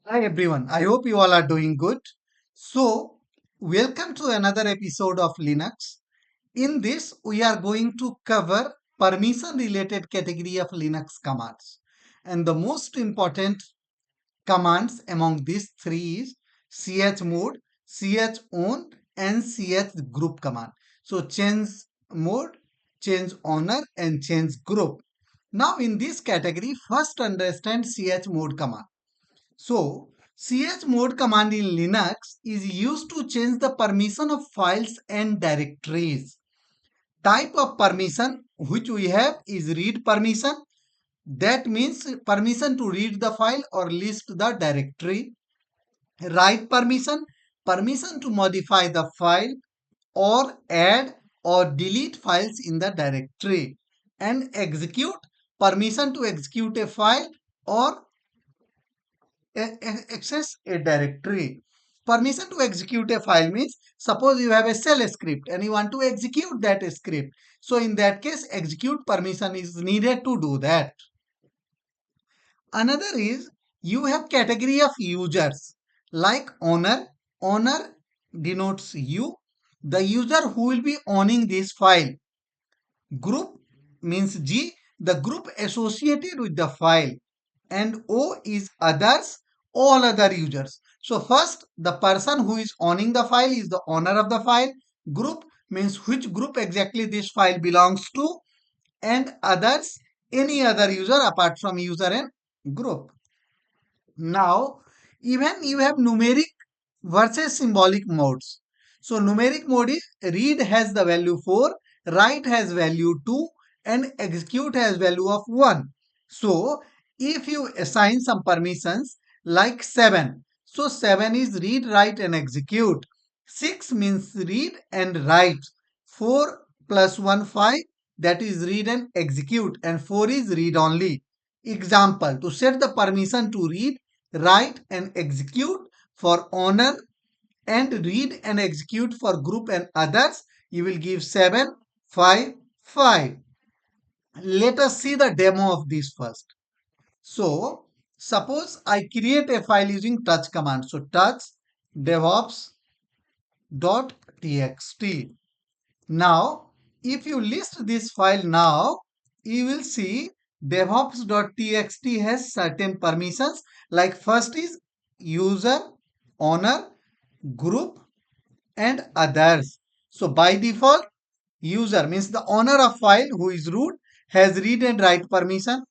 Hi everyone, I hope you all are doing good. So, welcome to another episode of Linux. In this, we are going to cover permission related category of Linux commands. And the most important commands among these three is chmod, chown, and chgroup command. So, change mode, change owner, and change group. Now, in this category, first understand chmod command. So, chmod command in Linux is used to change the permission of files and directories. Type of permission which we have is read permission. That means permission to read the file or list the directory. Write permission, permission to modify the file or add or delete files in the directory. And execute, permission to execute a file or access a directory. Permission to execute a file means suppose you have a shell script and you want to execute that script. So in that case, execute permission is needed to do that. Another is you have category of users like owner. Owner denotes you, the user who will be owning this file. Group means G, the group associated with the file, and O is others, all other users. So first, the person who is owning the file is the owner of the file. Group means which group exactly this file belongs to, and others, any other user apart from user and group. Now, even you have numeric versus symbolic modes. So, numeric mode is read has the value 4, write has value 2, and execute has value of 1. So, if you assign some permissions like 7, so 7 is read, write, and execute. 6 means read and write. 4 plus 1, 5, that is read and execute, and 4 is read only. Example, to set the permission to read, write and execute for owner and read and execute for group and others, you will give 7, 5, 5. Let us see the demo of this first. So, suppose I create a file using touch command. So, touch devops.txt. Now, if you list this file now, you will see devops.txt has certain permissions like first is user, owner, group and others. So by default, user means the owner of file who is root has read and write permission.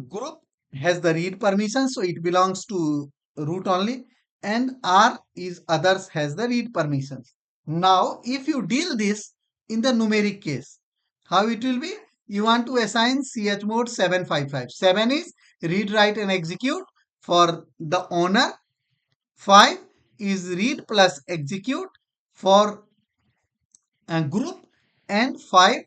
Group has the read permission, so it belongs to root only. And R is others has the read permissions. Now, if you deal this in the numeric case, how it will be? You want to assign chmod 755. 7 is read, write and execute for the owner. 5 is read plus execute for a group, and 5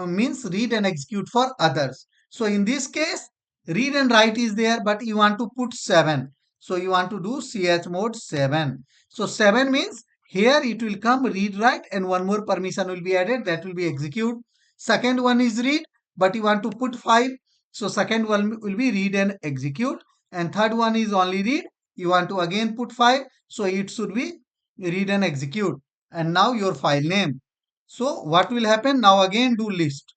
means read and execute for others. So in this case, read and write is there, but you want to put 7. So you want to do chmod 7. So 7 means here it will come read, write, and one more permission will be added, that will be execute. Second one is read, but you want to put 5. So second one will be read and execute. And third one is only read. You want to again put 5. So it should be read and execute. And now your file name. So what will happen? Now again do list.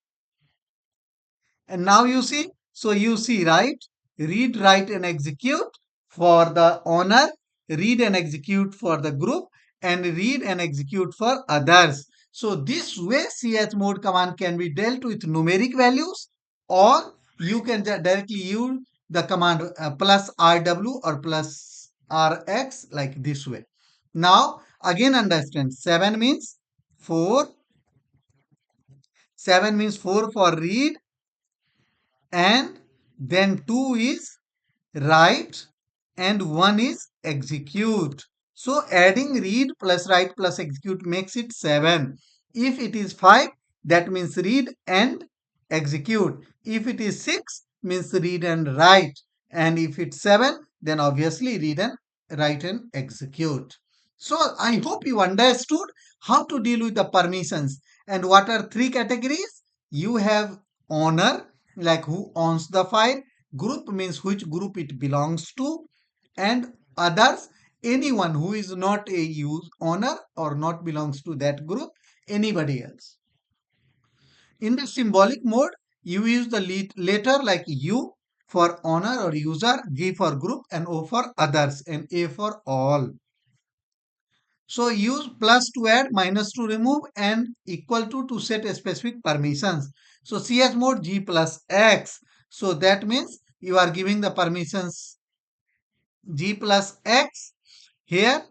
And now you see, so you see, right? Read, write and execute for the owner, read and execute for the group, and read and execute for others. So this way chmod command can be dealt with numeric values, or you can directly use the command plus rw or plus rx like this way. Now again understand 7 means 4. 7 means 4 for read, and then 2 is write, and 1 is execute. So adding read plus write plus execute makes it 7. If it is 5, that means read and execute. If it is 6, means read and write. And if it's 7, then obviously read and write and execute. So I hope you understood how to deal with the permissions. And what are three categories? You have owner, like who owns the file, Group means which group it belongs to, and others, anyone who is not a use owner or not belongs to that group, anybody else. In the symbolic mode, you use the letter like U for owner or user, G for group, and O for others, and A for all. So use plus to add, minus to remove, and equal to set a specific permissions. So ch mode G plus X. So that means you are giving the permissions G plus X here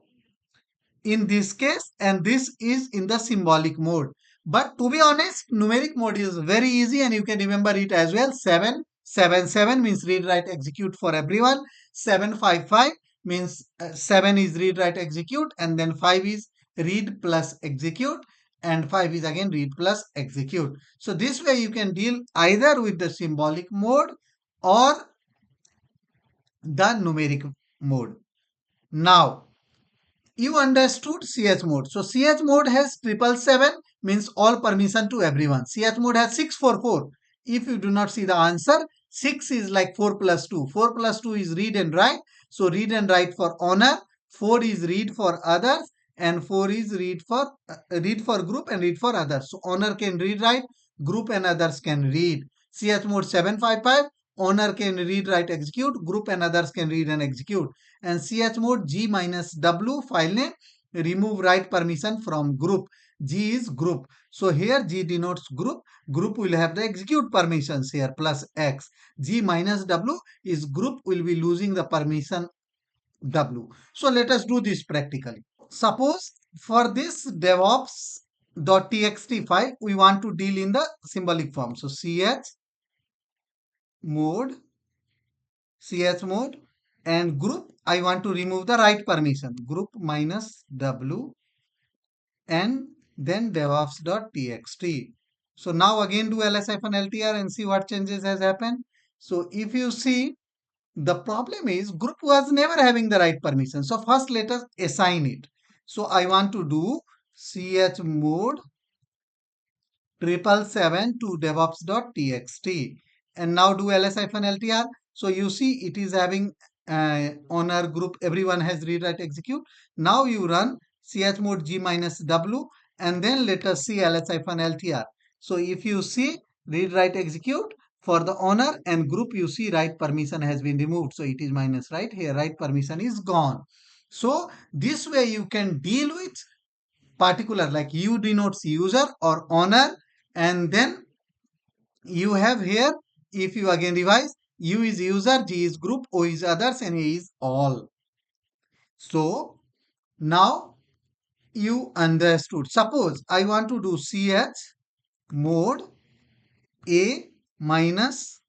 in this case, and this is in the symbolic mode. But to be honest, numeric mode is very easy and you can remember it as well. 777 means read write execute for everyone. 755 means 7 is read write execute, and then 5 is read plus execute, and 5 is again read plus execute. So this way you can deal either with the symbolic mode or the numeric mode. Now you understood CH mode. So CH mode has 777 means all permission to everyone. CH mode has 644. If you do not see the answer, 6 is like 4 plus 2. 4 plus 2 is read and write. So read and write for owner. 4 is read for others, and 4 is read for group and read for others. So owner can read write, group and others can read. CH mode 755, owner can read write execute, group and others can read and execute. And ch mode G minus W file name, remove write permission from group. G is group. So here G denotes group. Group will have the execute permissions here plus X. G minus W is group will be losing the permission W. So let us do this practically. Suppose for this DevOps.txt file, we want to deal in the symbolic form. So mode, ch mode, and group, I want to remove the write permission. Group minus W, and then DevOps.txt. So now again do ls-ltr and see what changes has happened. So if you see, the problem is group was never having the right permission. So first let us assign it. So I want to do chmod 777 to devops.txt, and now do ls-ltr. So you see it is having owner group, everyone has read write execute. Now you run chmod g minus w, and then let us see ls-ltr. So if you see read write execute for the owner and group, you see write permission has been removed. So it is minus right here, write permission is gone. So this way you can deal with particular, like U denotes user or owner, and then you have here, if you again revise, U is user, G is group, O is others, and A is all. So now you understood. Suppose I want to do ch mode A minus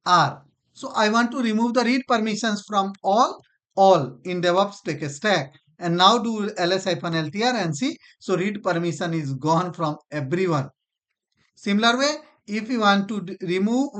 R. So I want to remove the read permissions from all in DevOps tech stack. And now do ls-ltr and see. So read permission is gone from everyone. Similar way, if you want to remove,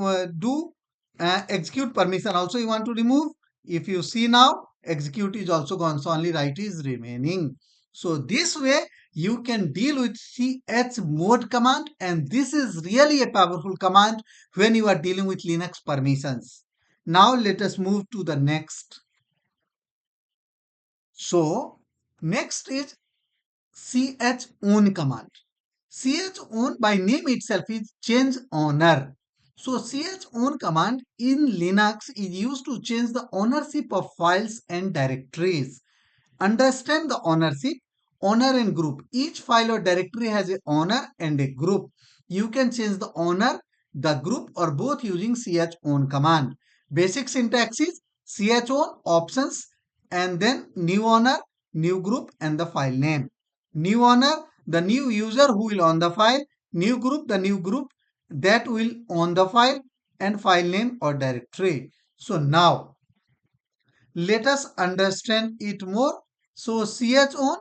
execute permission also you want to remove. If you see now, execute is also gone, so only write is remaining. So this way you can deal with chmod command, and this is really a powerful command when you are dealing with Linux permissions. Now let us move to the next. So next is chown command. Chown by name itself is change owner. So chown command in Linux is used to change the ownership of files and directories. Understand the ownership, owner and group. Each file or directory has a owner and a group. You can change the owner, the group, or both using chown command. Basic syntax is chown options and then new owner, new group, and the file name. New owner, the new user who will own the file. New group, the new group that will own the file, and file name or directory. So now let us understand it more. So chown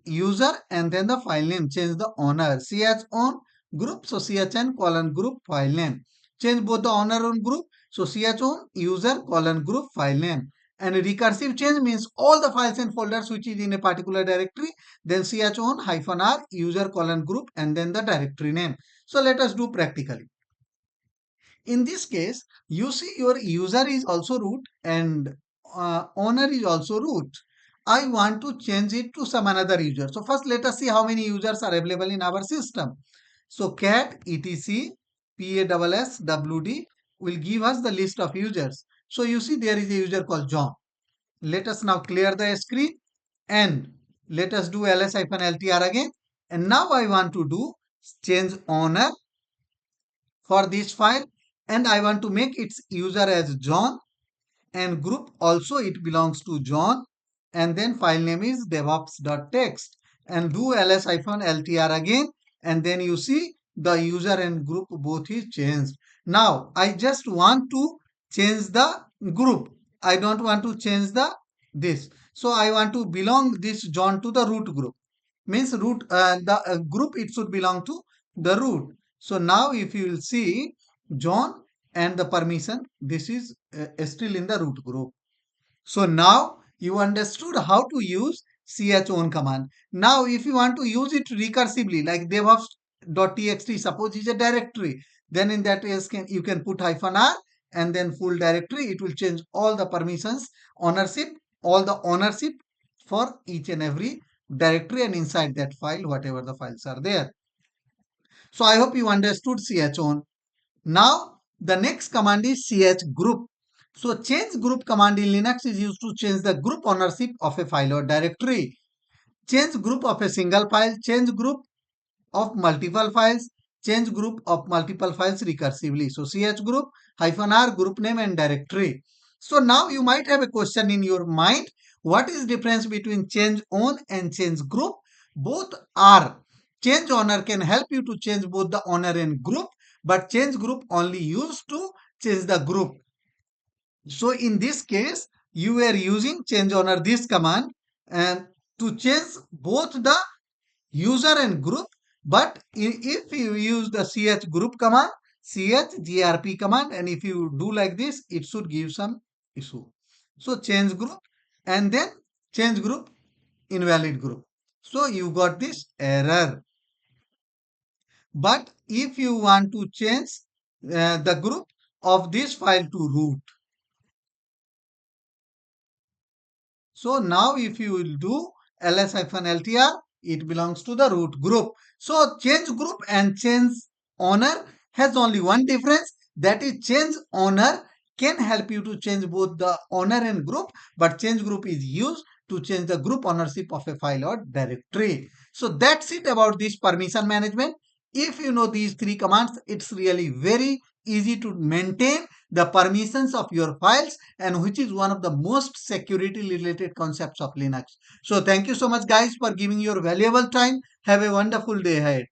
user, and then the file name, change the owner. Chown group, so chown colon group file name. Change both the owner and group. So chown user colon group file name. And recursive change means all the files and folders which is in a particular directory, then chown -r user colon group, and then the directory name. So let us do practically. In this case, you see your user is also root and owner is also root. I want to change it to some another user. So first let us see how many users are available in our system. So cat etc PASSWD will give us the list of users. So you see there is a user called John. Let us now clear the screen and let us do ls-ltr again. And now I want to do change owner for this file, and I want to make its user as John and group also it belongs to John, and then file name is devops.txt, and do ls-ltr again, and then you see the user and group both is changed. Now I just want to change the group. I don't want to change the this. So I want to belong this John to the root group. Means root the group it should belong to the root. So now if you will see John and the permission, this is still in the root group. So now you understood how to use chown command. Now if you want to use it recursively like devops.txt, suppose is a directory, then in that case you can put -r and then full directory. It will change all the permissions, ownership, all the ownership for each and every directory and inside that file whatever the files are there. So I hope you understood chown. Now the next command is chgroup. So change group command in Linux is used to change the group ownership of a file or directory. Change group of a single file, change group of multiple files, change group of multiple files recursively. So chgroup -r group name and directory. So now you might have a question in your mind. What is difference between change own and change group? Both are. Change owner can help you to change both the owner and group, but change group only used to change the group. So in this case, you were using change owner this command and to change both the user and group. But if you use the ch group command, chgrp command, and if you do like this, it should give some issue. So change group and then change group invalid group. So you got this error. But if you want to change the group of this file to root, so now if you will do ls-ltr, it belongs to the root group. So change group and change owner has only one difference, that is change owner can help you to change both the owner and group, but change group is used to change the group ownership of a file or directory. So that's it about this permission management. If you know these three commands, it's really very easy to maintain the permissions of your files, and which is one of the most security related concepts of Linux. So thank you so much guys for giving your valuable time. Have a wonderful day ahead.